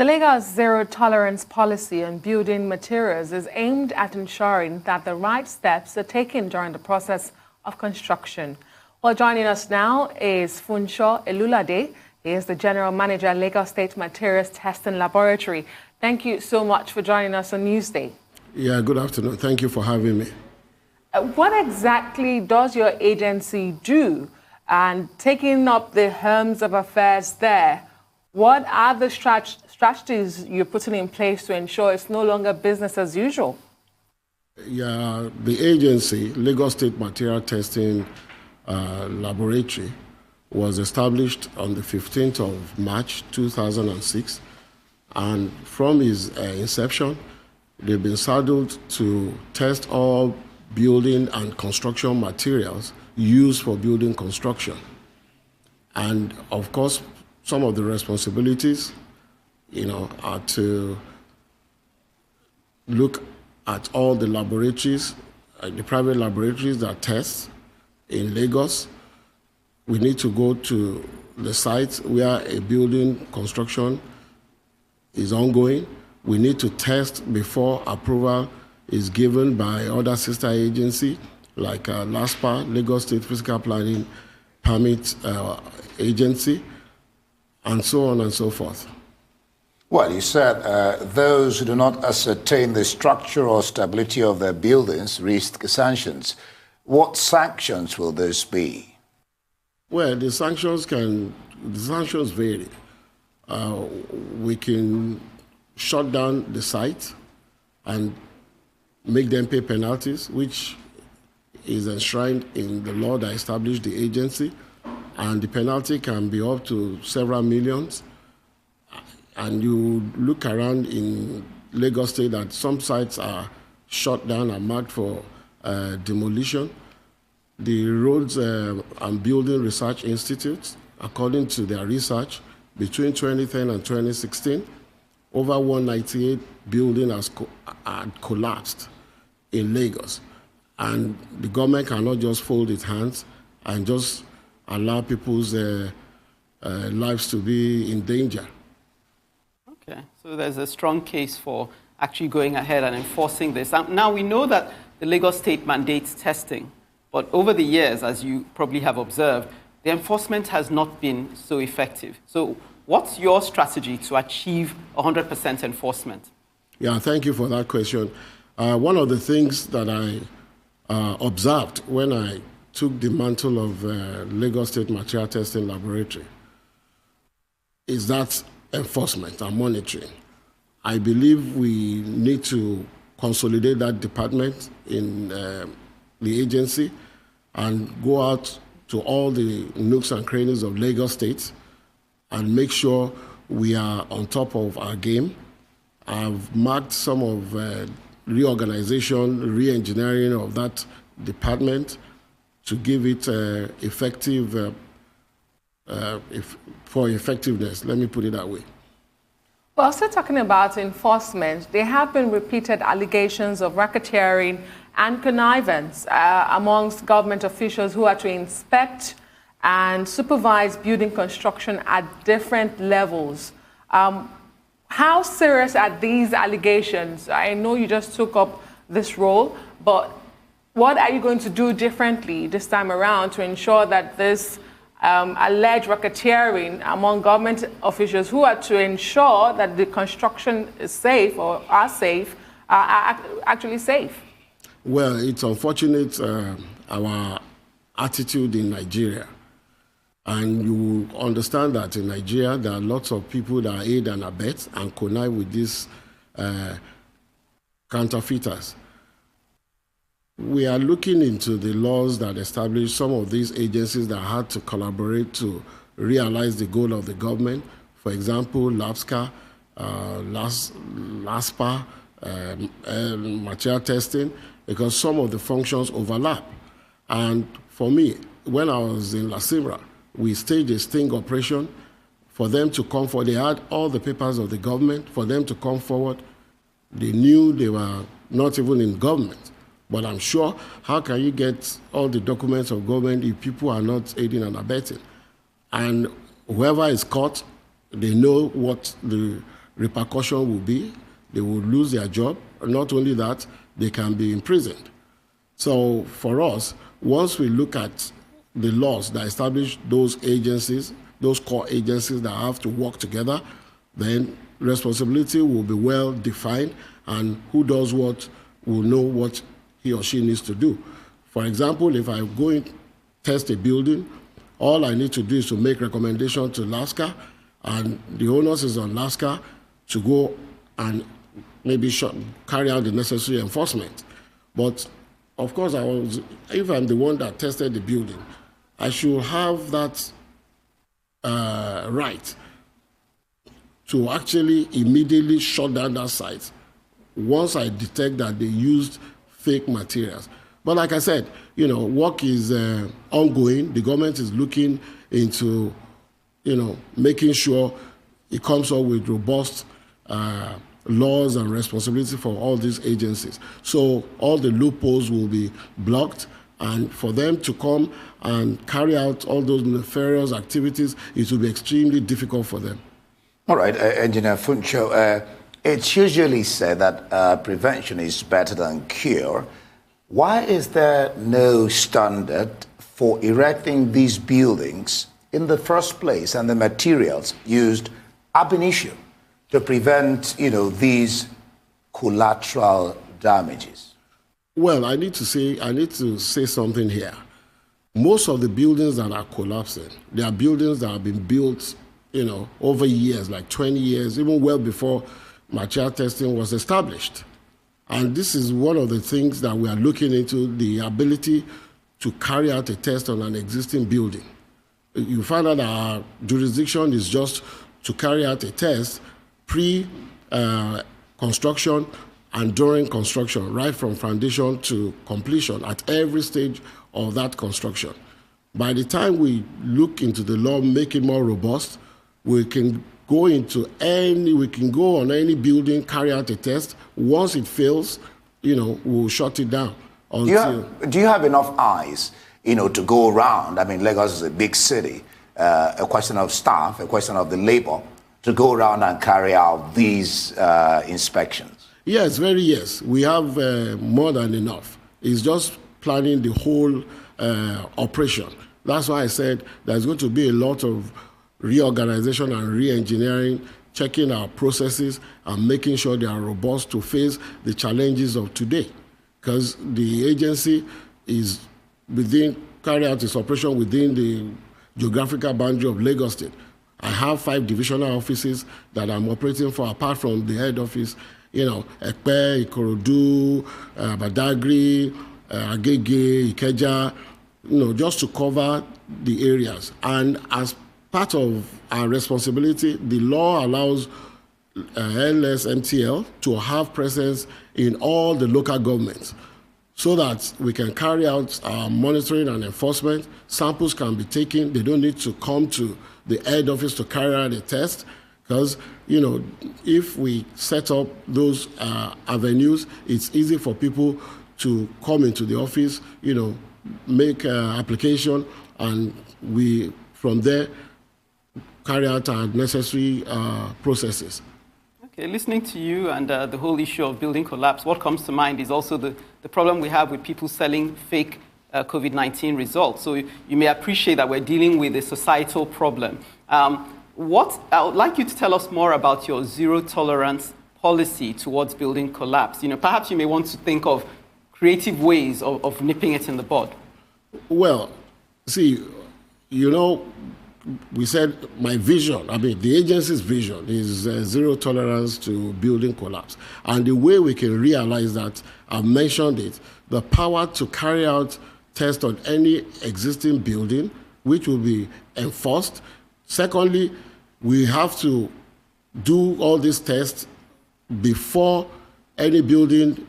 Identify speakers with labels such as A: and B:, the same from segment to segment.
A: The Lagos Zero Tolerance policy on building materials is aimed at ensuring that the right steps are taken during the process of construction. Well, joining us now is FUNSHO ELULADE. He is the General Manager at Lagos State Materials Testing Laboratory. Thank you so much for joining us on NEWSDAY.
B: Yeah, good afternoon. Thank you for having me.
A: What exactly does your agency do? And taking up the helms of affairs there, what are the strategies you're putting in place to ensure it's no longer business as usual?
B: Yeah, the agency, Lagos State Material Testing Laboratory, was established on the 15th of March 2006. And from its inception, they've been saddled to test all building and construction materials used for building construction. And of course, some of the responsibilities, are to look at all the laboratories, the private laboratories that test in Lagos. We need to go to the sites where a building construction is ongoing. We need to test before approval is given by other sister agency like LASPA, Lagos State Physical Planning Permit Agency, and so on and so forth.
C: Well, you said those who do not ascertain the structure or stability of their buildings risk sanctions. What sanctions will those be?
B: Well, the sanctions vary. We can shut down the site and make them pay penalties, which is enshrined in the law that established the agency, and the penalty can be up to several millions. And you look around in Lagos State that some sites are shut down and marked for demolition. The Roads and Building Research Institute, according to their research, between 2010 and 2016, over 198 buildings had collapsed in Lagos. And the government cannot just fold its hands and just allow people's lives to be in danger.
D: Okay, so there's a strong case for actually going ahead and enforcing this. Now, we know that the Lagos State mandates testing, but over the years, as you probably have observed, the enforcement has not been so effective. So what's your strategy to achieve 100% enforcement?
B: Yeah, thank you for that question. One of the things that I observed when I took the mantle of Lagos State Material Testing Laboratory is that enforcement and monitoring. I believe we need to consolidate that department in the agency and go out to all the nooks and crannies of Lagos State and make sure we are on top of our game. I've marked some of reorganization, re-engineering of that department to give it for effectiveness. Let me put it that way.
A: Well, still talking about enforcement, there have been repeated allegations of racketeering and connivance amongst government officials who are to inspect and supervise building construction at different levels. How serious are these allegations? I know you just took up this role, but what are you going to do differently this time around to ensure that this alleged racketeering among government officials who are to ensure that the construction is safe or are safe, are actually safe?
B: Well, it's unfortunate our attitude in Nigeria. And you understand that in Nigeria, there are lots of people that aid and abet and connive with these counterfeiters. We are looking into the laws that establish some of these agencies that had to collaborate to realize the goal of the government. For example, LASPA, material testing, because some of the functions overlap. And for me, when I was in La Simra, we staged a sting operation for them to come forward. They had all the papers of the government for them to come forward. They knew they were not even in government. But I'm sure, how can you get all the documents of government if people are not aiding and abetting? And whoever is caught, they know what the repercussion will be. They will lose their job. Not only that, they can be imprisoned. So for us, once we look at the laws that establish those agencies, those core agencies that have to work together, then responsibility will be well defined, and who does what will know what he or she needs to do. For example, if I go and test a building, all I need to do is to make recommendation to LASCA, and the onus is on LASCA to go and maybe carry out the necessary enforcement. But of course, if I'm the one that tested the building, I should have that right to actually immediately shut down that site once I detect that they used fake materials. But like I said, work is ongoing. The government is looking into, making sure it comes up with robust laws and responsibility for all these agencies. So all the loopholes will be blocked, and for them to come and carry out all those nefarious activities, it will be extremely difficult for them.
C: All right, Engineer FUNSHO, it's usually said that prevention is better than cure. Why is there no standard for erecting these buildings in the first place, and the materials used ab initio to prevent, these collateral damages?
B: Well, I need to say something here. Most of the buildings that are collapsing, they are buildings that have been built, over years, like 20 years, even well before material testing was established. And this is one of the things that we are looking into, the ability to carry out a test on an existing building. You find out our jurisdiction is just to carry out a test pre-construction and during construction, right from foundation to completion at every stage of that construction. By the time we look into the law, make it more robust, we can go on any building, carry out a test. Once it fails, we'll shut it down. Do
C: you have enough eyes, to go around? I mean, Lagos is a big city. A question of staff, a question of the labor, to go around and carry out these inspections?
B: Yes, yes. We have more than enough. It's just planning the whole operation. That's why I said there's going to be a lot of reorganization and re-engineering, checking our processes and making sure they are robust to face the challenges of today. Because the agency is carry out its operation within the geographical boundary of Lagos State. I have 5 divisional offices that I'm operating for, apart from the head office, Ekpe, Ikorodu, Badagry, Agege, Ikeja, just to cover the areas. And as part of our responsibility, the law allows LSMTL to have presence in all the local governments so that we can carry out our monitoring and enforcement. Samples can be taken. They don't need to come to the head office to carry out a test, because, if we set up those avenues, it's easy for people to come into the office, make application, and we, from there, carry out our necessary processes.
D: Okay, listening to you and the whole issue of building collapse, what comes to mind is also the problem we have with people selling fake COVID-19 results. So you may appreciate that we're dealing with a societal problem. I would like you to tell us more about your zero tolerance policy towards building collapse. Perhaps you may want to think of creative ways of nipping it in the bud.
B: Well, see, we said my vision, the agency's vision is zero tolerance to building collapse. And the way we can realize that, I've mentioned it, the power to carry out tests on any existing building, which will be enforced. Secondly, we have to do all these tests before any building,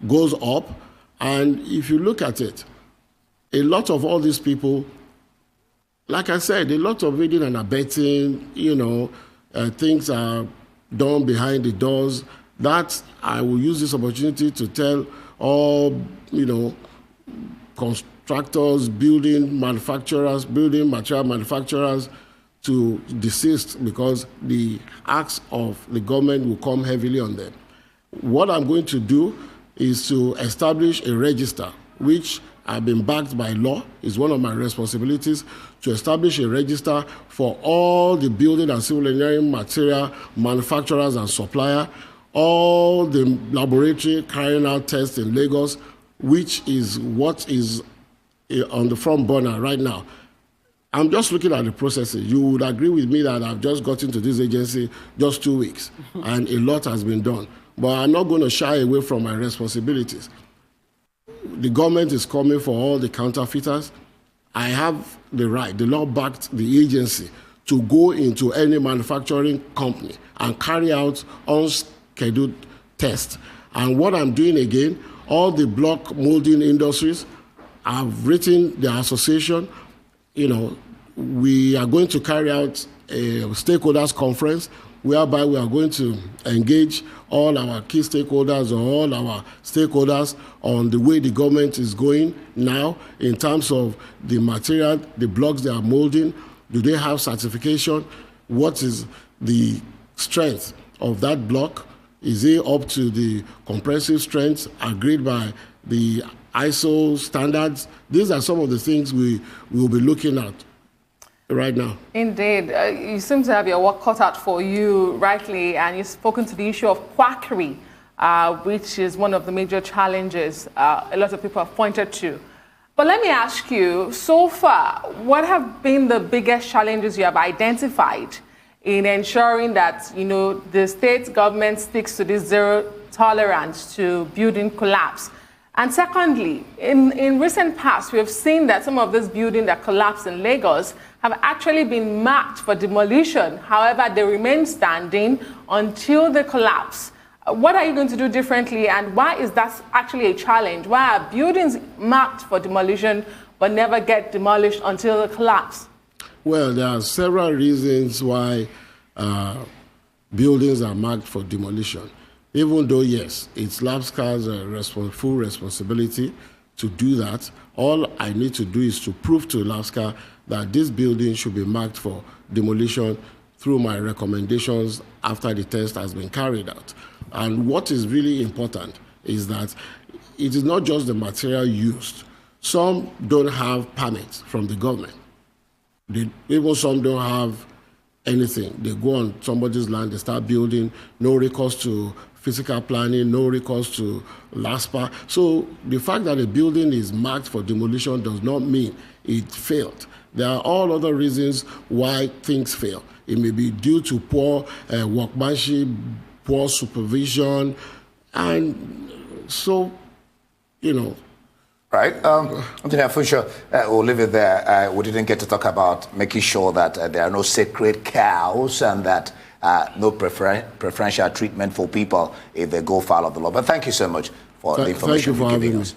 B: goes up. And if you look at it, a lot of all these people, like I said, a lot of aiding and abetting, things are done behind the doors. That I will use this opportunity to tell all, contractors, building material manufacturers, to desist because the acts of the government will come heavily on them. What I'm going to do is to establish a register, which I've been backed by law. It's one of my responsibilities to establish a register for all the building and civil engineering material manufacturers and suppliers, all the laboratory carrying out tests in Lagos, which is what is on the front burner right now. I'm just looking at the processes. You would agree with me that I've just got into this agency just 2 weeks, and a lot has been done. But I'm not going to shy away from my responsibilities. The government is coming for all the counterfeiters. I have the right, the law backed the agency to go into any manufacturing company and carry out unscheduled tests. And what I'm doing again, all the block molding industries, I've written the association. We are going to carry out a stakeholders conference whereby we are going to engage all our key stakeholders or all our stakeholders on the way the government is going now in terms of the material, the blocks they are molding. Do they have certification? What is the strength of that block? Is it up to the compressive strength agreed by the ISO standards? These are some of the things we will be looking at right now. Indeed.
A: You seem to have your work cut out for you, rightly, and you've spoken to the issue of quackery, which is one of the major challenges a lot of people have pointed to. But let me ask you, so far, what have been the biggest challenges you have identified in ensuring that, the state government sticks to this zero tolerance to building collapse? And secondly, in recent past, we have seen that some of this building that collapsed in Lagos have actually been marked for demolition. However, they remain standing until they collapse. What are you going to do differently, and why is that actually a challenge? Why are buildings marked for demolition but never get demolished until they collapse?
B: Well, there are several reasons why buildings are marked for demolition. Even though, yes, it's LABSCA's full responsibility to do that, all I need to do is to prove to LABSCA that this building should be marked for demolition through my recommendations after the test has been carried out. And what is really important is that it is not just the material used. Some don't have permits from the government. Even some don't have anything. They go on somebody's land, they start building, no recourse to physical planning, no recourse to LASPA. So the fact that a building is marked for demolition does not mean it failed. There are all other reasons why things fail. It may be due to poor workmanship, poor supervision, and so,
C: Right. Engineer FUNSHO, we'll leave it there. We didn't get to talk about making sure that there are no sacred cows and that no preferential treatment for people if they go foul of the law. But thank you so much for the information you've given us.